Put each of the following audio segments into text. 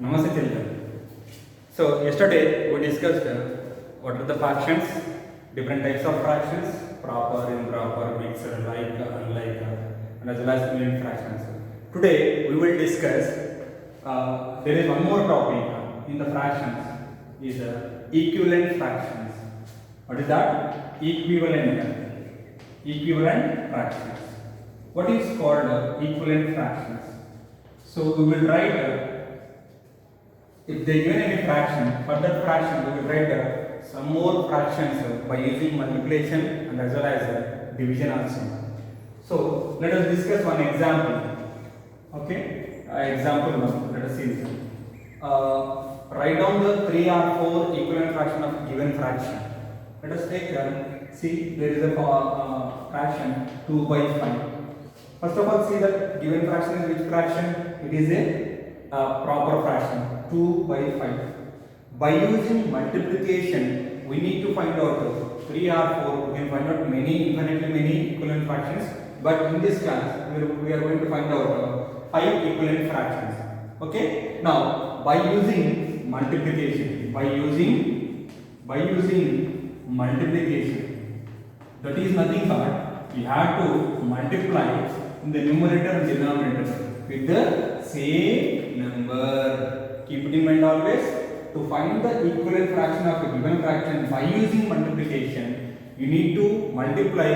Namaste children. So yesterday we discussed what are the fractions, different types of fractions, proper, improper, mixed, like, unlike, and as well as unit fractions. Today we will discuss. There is one more topic in the fractions is equivalent fractions. What is that? Equivalent fractions. What is called equivalent fractions? So we will write. If they given any fraction, for that fraction we will write some more fractions by using multiplication and as well as division also. So let us discuss one example. Okay, example one. Let us see this. Write down the 3 or 4 equivalent fraction of given fraction. Let us take see there is a fraction 2 by 5. First of all, see that given fraction is which fraction? It is a proper fraction. 2 by 5. By using multiplication, we need to find out 3 or 4. We can find out infinitely many equivalent fractions. But in this class, we are going to find out 5 equivalent fractions. Okay. Now, by using multiplication, by using multiplication, that is nothing but we have to multiply in the numerator and denominator with the same number. Keep it in mind always. To find the equivalent fraction of a given fraction by using multiplication, you need to multiply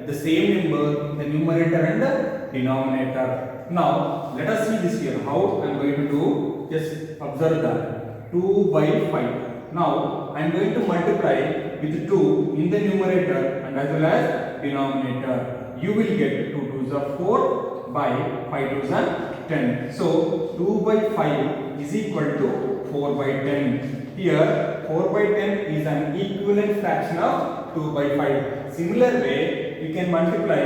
the same number in the numerator and the denominator. Now, let us see this here. How I am going to do? Just observe that. 2 by 5. Now, I am going to multiply with 2 in the numerator and as well as denominator. You will get 2 2s are 4 by 5 2s are 10. So 2 by 5 is equal to 4 by 10. Here 4 by 10 is an equivalent fraction of 2 by 5. Similar way, you can multiply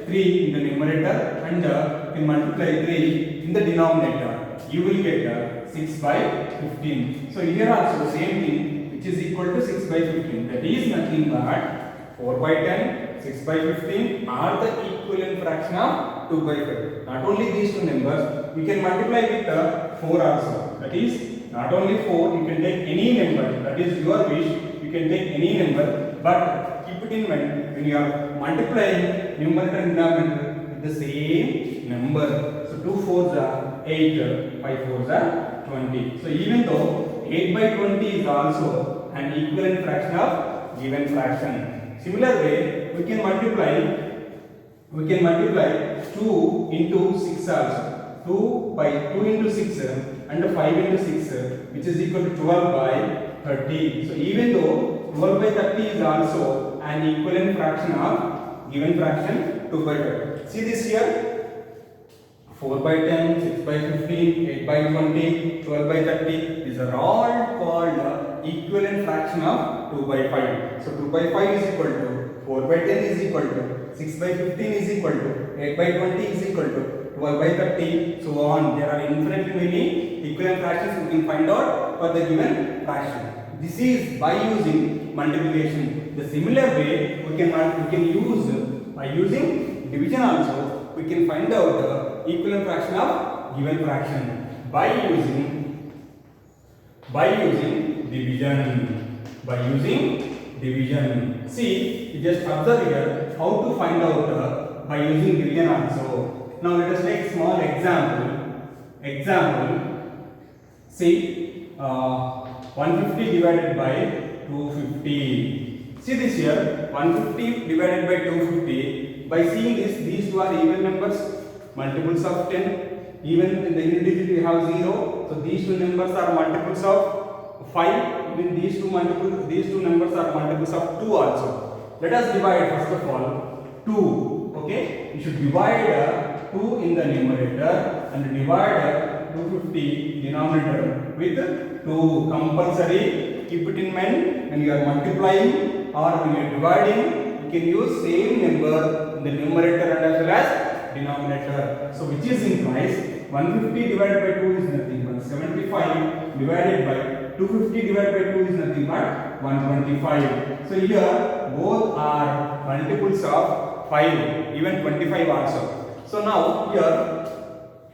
3 in the numerator and you can multiply 3 in the denominator. You will get 6 by 15. So here also same thing, which is equal to 6 by 15. That is nothing but 4 by 10, 6 by 15 are the equivalent fraction of 2 by 5. Not only these two numbers, we can multiply with 4 also. That is not only 4, you can take any number. That is your wish. You can take any number, but keep it in mind when you are multiplying numerator and denominator with the same number. So 2 4s are 8, 5 4s are 20. So even though 8 by 20 is also an equivalent fraction of given fraction. Similar way, we can multiply 2 into 6 also. 2 into 6 and 5 into 6, which is equal to 12 by 30. So even though 12 by 30 is also an equivalent fraction of given fraction 2 by 5. See this here, 4 by 10, 6 by 15, 8 by 20, 12 by 30. These are all called equivalent fraction of 2 by 5. So 2 by 5 is equal to 4 by 10 is equal to 6 by 15 is equal to 8 by 20 is equal to 12 by 30, so on. There are infinitely many equivalent fractions we can find out for the given fraction. This is by using multiplication. The similar way we can use by using division also. We can find out the equivalent fraction of given fraction by using division. By using division. See, you just observe here how to find out by using division also. Now let us take small example. See 150 divided by 250. See this here, 150 divided by 250. By seeing this, these two are even numbers, multiples of 10. Even in the unit digit we have 0. So these two numbers are multiples of 5. Even these two numbers are multiples of 2 also. Let us divide first of all 2. Okay, you should divide 2 in the numerator and divide 250 denominator with 2. Compulsory. Keep it in mind when you are multiplying or when you are dividing, you can use same number in the numerator and as well as denominator. So which is implies 150 divided by 2 is nothing but 75 divided by 250 divided by 2 is nothing but 125. So here both are multiples of 5, even 25 also. So now here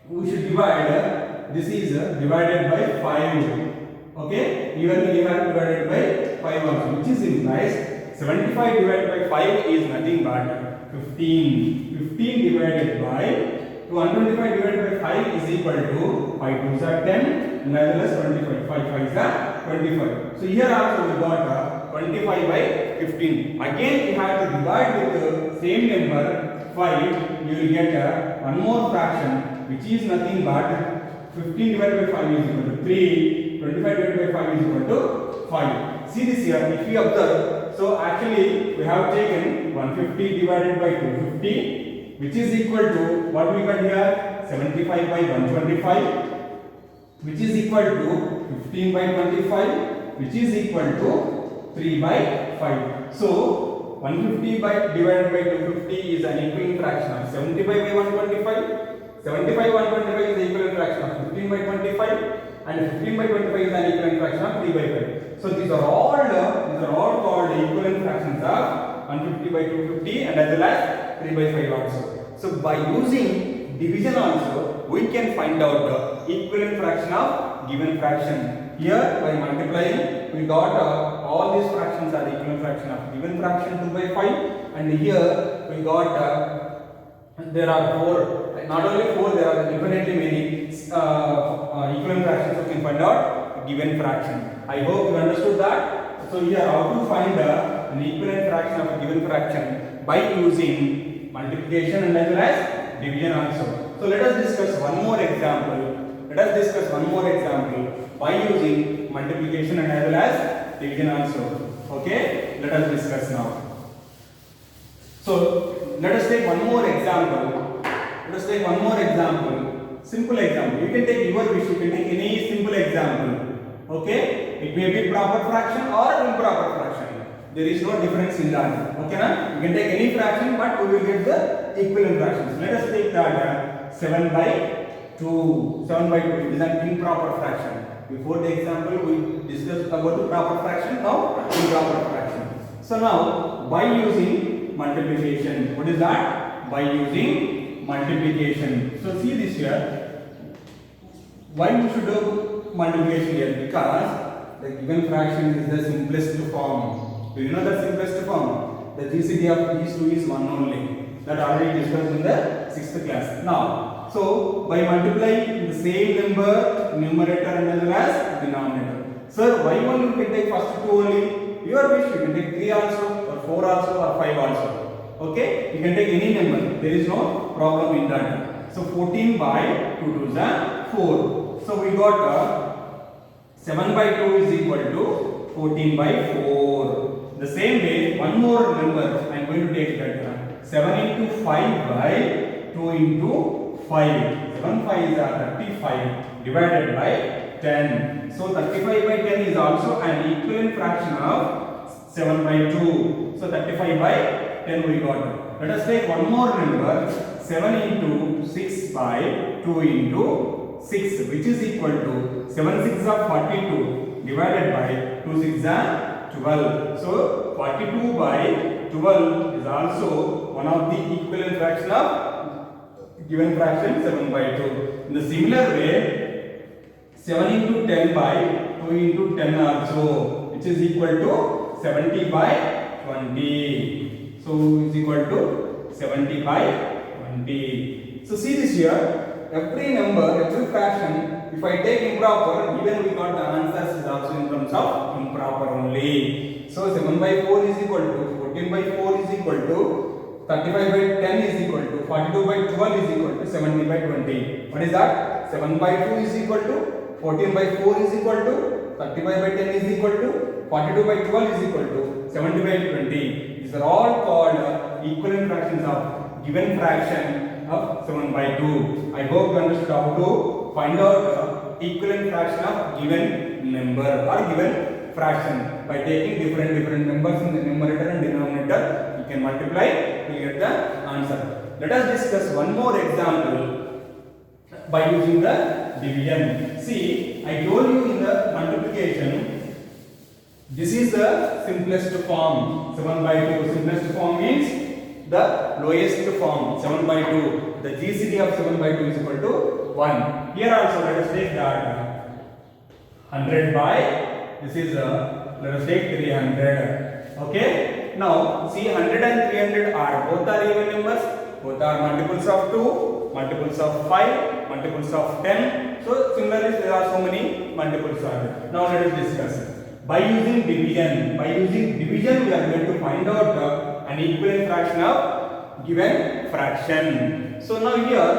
we should divide, this is divided by 5. Okay, even we have divided by 5 also, which is implies 75 divided by 5 is nothing but 15. 15 divided by 125 divided by 5 is equal to 5 2s are 10 and as well as 25. 5 5s are 25. So here also we got 25 by 15. Again we have to divide with the same number 5. You will get one more fraction which is nothing but 15 divided by 5 is equal to 3. 25 divided by 5 is equal to 5. See this here, if we observe, so actually we have taken 150 divided by 250, which is equal to what we got here, 75 by 125, which is equal to 15 by 25, which is equal to 3 by 5. So 150 by divided by 250 is an equivalent fraction of 75 by 125. 75 125 is the equivalent fraction of 15 by 25. And 15 by 25 is an equivalent fraction of 3 by 5. So these are all called equivalent fractions of 150 by 250 and as well as 3 by 5 also. So by using division also, we can find out the equivalent fraction of given fraction. Here by multiplying, we got all these fractions are equivalent fraction of given fraction 2 by 5, and here we got there are 4, not only 4, there are infinitely many equivalent fractions you can find out given fraction. I hope you understood that. So here how to find an equivalent fraction of a given fraction by using multiplication and as well as division also. So let us discuss one more example. By using multiplication and as well as division also. Okay, let us discuss now. So let us take one more example. Simple example. You can take your wish. You can take any simple example. Okay. It may be proper fraction or improper fraction. There is no difference in that. Okay, na? You can take any fraction, but we will get the equivalent fractions. Let us take that 7 by 2. 7 by 2. It is an improper fraction. Before the example, we discussed about the proper fraction. Now improper fraction. So now by using multiplication, what is that? By using multiplication. So see this here. Why we should do multiplication here? Because the given fraction is the simplest form. Do you know the simplest form? The GCD of these two is 1 only. That already discussed in the 6th class. Now, so by multiplying the same number, numerator and as well as denominator. Sir, why only you can take first 2 only? Your wish. You can take 3 also, or 4 also, or 5 also. Okay? You can take any number. There is no problem in that. So 14 by 2 to the 4. So we got 7 by 2 is equal to 14 by 4. The same way, one more number I am going to take that 7 into 5 by 2 into 5. 7 5 is 35 divided by 10. So 35 by 10 is also an equivalent fraction of 7 by 2. So 35 by 10 we got. Let us take one more number, 7 into 6 by 2 into 6, which is equal to 7 6 are 42 divided by 2 6 are 12. So 42 by 12 is also one of the equivalent fraction of given fraction 7 by 2. In the similar way, 7 into 10 by 2 into 10 also, which is equal to 70 by 20. So is equal to 70 by 20. So see this here, every number, every fraction, if I take improper, even we got the answers is also in terms of improper only. So 7 by 4 is equal to 14 by 4 is equal to 35 by 10 is equal to 42 by 12 is equal to 70 by 20. What is that? 7 by 2 is equal to 14 by 4 is equal to 35 by 10 is equal to 42 by 12 is equal to 70 by 20. These are all called equivalent fractions of given fraction of 7 by 2. I hope you understood how to find out equivalent fraction of given number or given fraction. By taking different numbers in the numerator and denominator, you can multiply, you will get the answer. Let us discuss one more example by using the division. See, I told you in the multiplication, this is the simplest form, 7 by 2. Simplest form means the lowest form, 7 by 2. The GCD of 7 by 2 is equal to 1. Here also let us take that 100 by, this is let us take 300. Okay. Now see, 100 and 300 are both are even numbers, both are multiples of 2, multiples of 5, multiples of 10. So similarly there are so many multiples are there. Now let us discuss. By using division, we are going to find out an equivalent fraction of given fraction. So now here,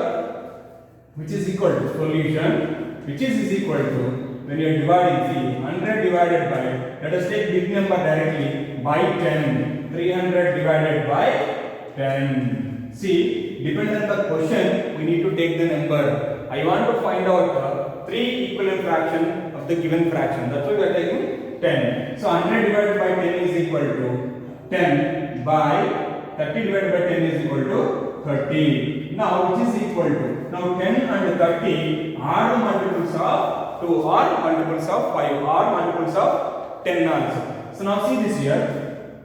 which is equal to solution, which is equal to, when you are dividing, see 100 divided by, let us take big number directly, by 10, 300 divided by 10. See, depending on the question, we need to take the number. I want to find out 3 equivalent fraction of the given fraction. That's why we are taking 10. So 100 divided by 10 is equal to 10 by 30 divided by 10 is equal to 30. Now which is equal to, now 10 and 30 are multiples of 2 or multiples of 5 or multiples of 10 also. So now see this here,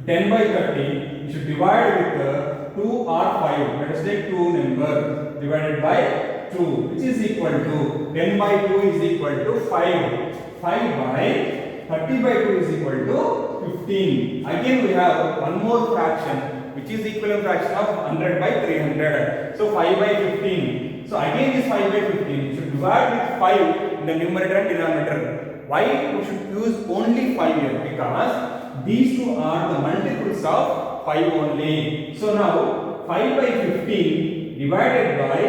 10 by 30 you should divide with 2 or 5. Let us take 2 number divided by 2, which is equal to 10 by 2 is equal to 5. 5 by 30 by 2 is equal to 15. Again we have one more fraction which is equivalent fraction of 100 by 300. So 5 by 15. So again this 5 by 15 you should divide with 5 in the numerator and denominator. Why we should use only 5 here? Because these two are the multiples of 5 only. So now 5 by 15 divided by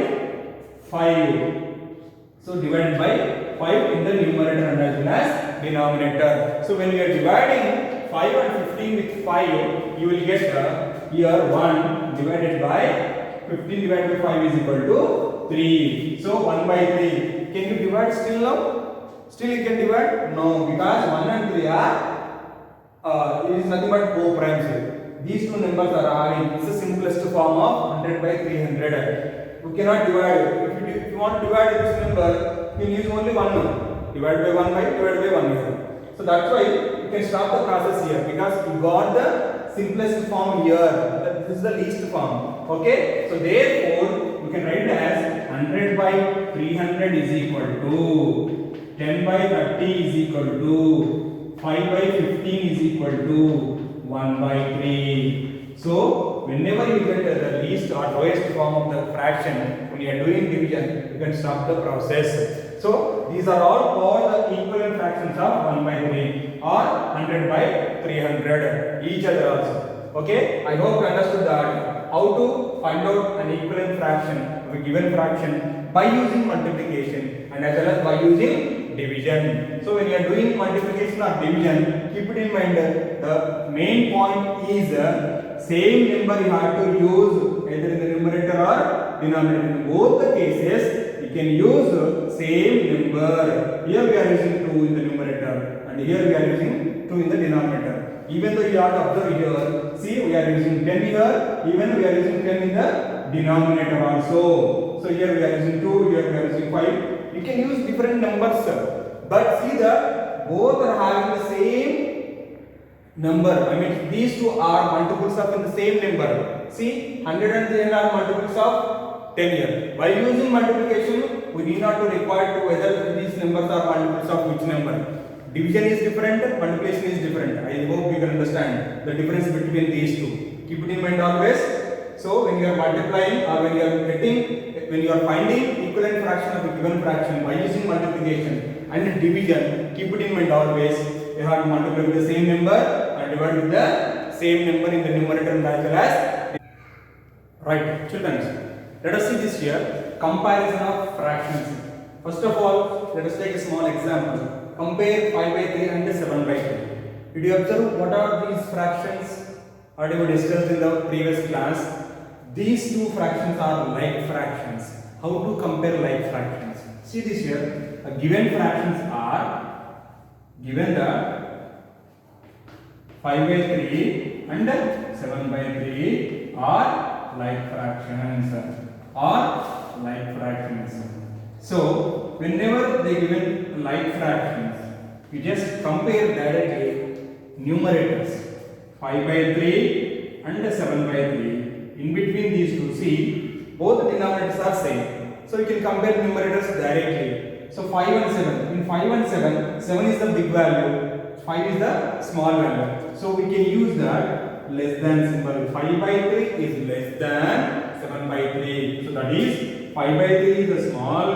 5. So divided by 5 in the numerator and as well as denominator. So when you are dividing 5 and 15 with 5, you will get here 1 divided by 15 divided by 5 is equal to 3. So 1 by 3. Can you divide still now? Still you can divide? No, because 1 and 3 are it is nothing but co-primes. These two numbers are having, it's the simplest form of 100 by 300. You cannot divide. If you want to divide this number, you can use only one number. Divide by 1 by divided by 1 here. So that's why you can stop the process here, because you got the simplest form here. This is the least form. Okay. So therefore you can write it as 100 by 300 is equal to 10 by 30 is equal to 5 by 15 is equal to 1 by 3. So whenever you get the least or lowest form of the fraction, when you are doing division, you can stop the process. So these are all the equivalent fractions of 1 by 3 or 100 by 300 each other also. Okay, I hope you understood that how to find out an equivalent fraction of a given fraction by using multiplication and as well as by using division. So when you are doing multiplication or division, keep it in mind the main point is same number you have to use either in the numerator or denominator. In both the cases you can use same number. Here we are using 2 in the numerator and here we are using 2 in the denominator. Even though you have to observe here, see we are using 10 here, even we are using 10 in the denominator also. So here we are using 2, here we are using 5. You can use different numbers, but see that both are having the same number. I mean these two are multiples of in the same number. See 100 and 300 are multiples of 10 here. By using multiplication, we need not to require to whether these numbers are multiples of which number. Division is different, multiplication is different. I hope you can understand the difference between these two. Keep it in mind always. So when you are multiplying or when you are finding equivalent fraction of a given fraction by using multiplication and division, keep it in mind always. You have to multiply with the same number and divide with the same number in the numerator and as well as. Right, children. Let us see this here. Comparison of fractions. First of all, let us take a small example. Compare 5 by 3 and 7 by 3. Did you observe what are these fractions? Already we discussed in the previous class. These two fractions are like fractions. How to compare like fractions? See this here. Given fractions are given the 5 by 3 and 7 by 3 are like fractions. So whenever they given like fractions, you just compare directly numerators 5 by 3 and 7 by 3. In between these two, see both denominators are same. So we can compare numerators directly. So 5 and 7. In 5 and 7, 7 is the big value, 5 is the small value. So we can use that less than symbol. 5 by 3 is less than 7 by 3. So that is 5 by 3 is a small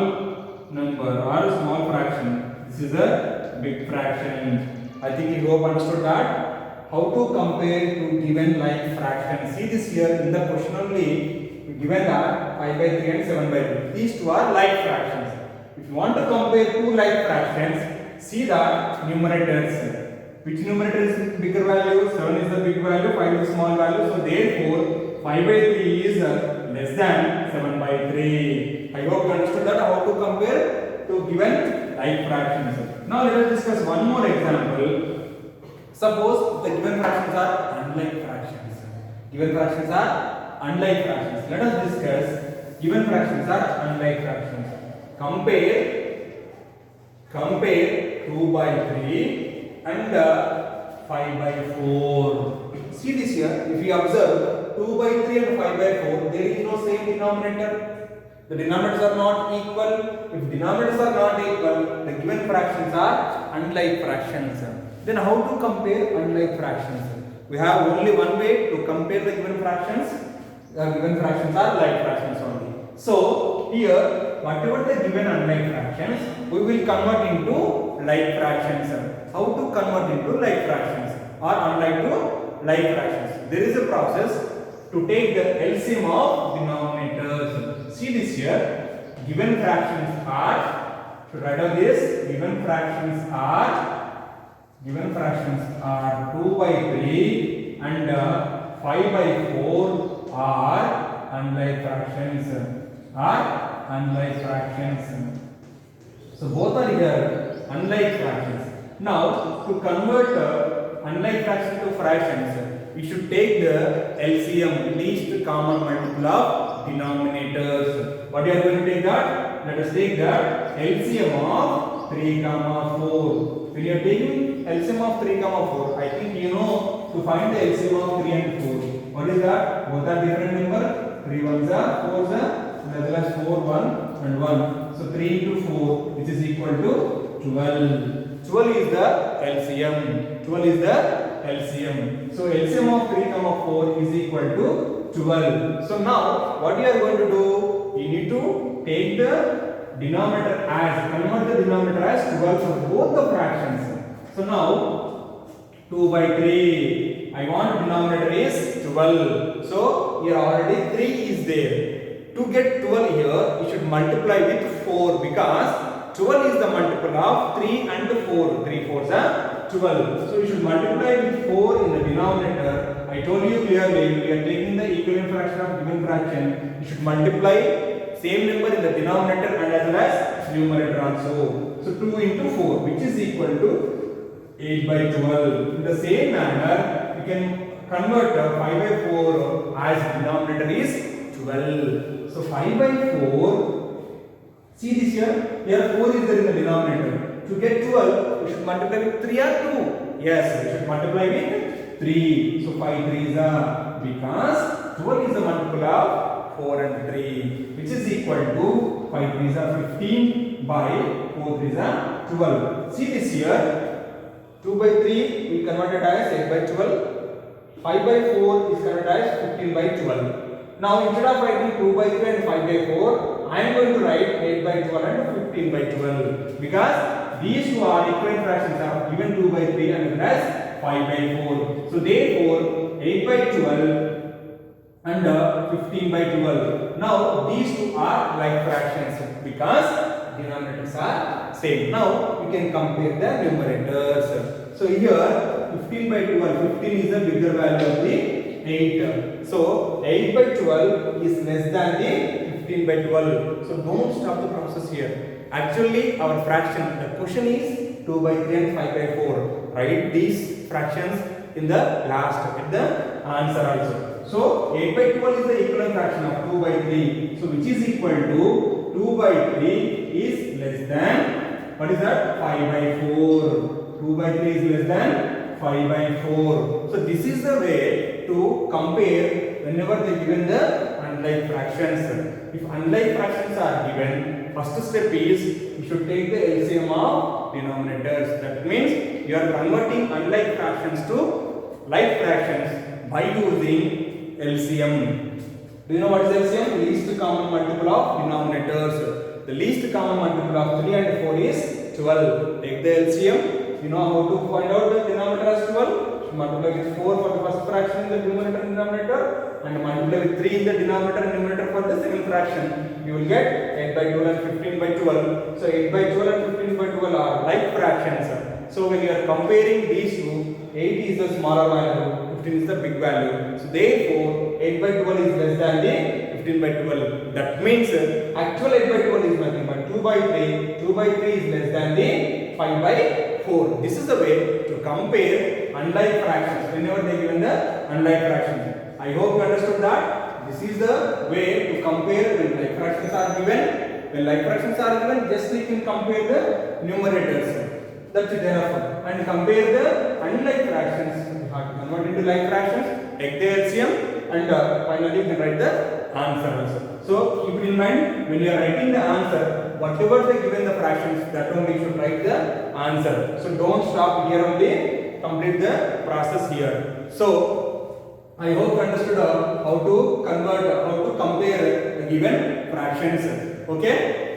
number or a small fraction. This is a big fraction. I think you hope understood that. How to compare two given like fractions. See this here in the question only given that 5 by 3 and 7 by 3. These two are like fractions. If you want to compare two like fractions, see the numerators. Which numerator is bigger value? 7 is the big value, 5 is the small value. So therefore 5 by 3 is less than 7 by 3. I hope you understood that how to compare two given like fractions. Now let us discuss one more example. Suppose the given fractions are unlike fractions. Given fractions are unlike fractions. Let us discuss given fractions are unlike fractions. Compare 2 by 3 and 5 by 4. See this here. If you observe 2 by 3 and 5 by 4, there is no same denominator. The denominators are not equal. If denominators are not equal, the given fractions are unlike fractions. Then how to compare unlike fractions? We have only one way to compare the given fractions. The given fractions are like fractions only. So here, whatever the given unlike fractions, we will convert into like fractions. How to convert into like fractions or unlike to like fractions? There is a process to take the LCM of denominators. See this here. Given fractions are, should write down this. Given fractions are 2 by 3 and 5 by 4 are unlike fractions. So both are here unlike fractions. Now to convert unlike fractions to fractions, we should take the LCM, least common multiple of denominators. What you are going to take that? Let us take the LCM of 3, 4. When you are taking LCM of 3, 4, I think you know to find the LCM of 3 and 4. What is that? Both are different number. 3 ones are 4s are, as well as 4, 1 and 1. So 3 into 4, which is equal to 12. 12 is the LCM. 12 is the LCM. So LCM of 3, 4 is equal to 12. So now what you are going to do? You need to take the denominator as, convert the denominator as 12 for both the fractions. So now 2 by 3, I want denominator is 12. So here already 3 is there. To get 12 here, you should multiply with 4 because 12 is the multiple of 3 and 4. 3 4s are 12. So you should multiply with 4 in the denominator. I told you clearly, we are taking the equivalent fraction of given fraction. You should multiply same number in the denominator and as well as numerator also. So 2 into 4, which is equal to 8 by 12. In the same manner, we can convert 5 by 4 as denominator is 12. So 5 by 4, see this here, here 4 is there in the denominator. To get 12, we should multiply with 3 or 2? Yes, we should multiply with 3. So 5 3s are, because 12 is the multiple of 4 and 3, which is equal to 5 3s are 15 by 4 3s are 12. See this here, 2 by 3 we converted as 8 by 12, 5 by 4 is converted as 15 by 12. Now instead of writing 2 by 3 and 5 by 4, I am going to write 8 by 12 and 15 by 12 because these two are equivalent fractions of given 2 by 3 and as 5 by 4. So therefore 8 by 12 and 15 by 12. Now these two are like fractions because denominators are same. Now we can compare the numerators. So here 15 by 12, 15 is the bigger value of the 8. So 8 by 12 is less than the 15 by 12. So don't stop the process here. Actually our fraction, the question is 2 by 3 and 5 by 4. Write these fractions in the last with the answer also. So 8 by 12 is the equivalent fraction of 2 by 3. So which is equal to 2 by 3 is less than, what is that? 5 by 4. 2 by 3 is less than 5 by 4. So this is the way to compare whenever they given the unlike fractions. If unlike fractions are given, first step is you should take the LCM of denominators. That means you are converting unlike fractions to like fractions by using LCM. Do you know what is LCM? Least common multiple of denominators. The least common multiple of 3 and 4 is 12. Take the LCM. You know how to find out the denominator as 12? Multiply with 4 for the first fraction in the numerator and denominator, and multiply with 3 in the denominator and numerator for the second fraction. You will get 8 by 12 and 15 by 12. So 8 by 12 and 15 by 12 are like fractions. So when you are comparing these two, 8 is the smaller value, 15 is the big value. So therefore 8 by 12 is less than the 15 by 12. That means actual 8 by 12 is nothing but 2 by 3. 2 by 3 is less than the 5 by 4. This is the way to compare unlike fractions whenever they given the unlike fractions. I hope you understood that. This is the way to compare when like fractions are given. When like fractions are given, just you can compare the numerators. That's it enough. And compare the unlike fractions. You have to convert into like fractions, take the LCM, and finally you can write the answer also. So keep it in mind when you are writing the answer, whatever they given the fractions, that only you should write the answer. So don't stop here only, complete the process here. So I hope you understood how to convert, how to compare the given fractions. Okay.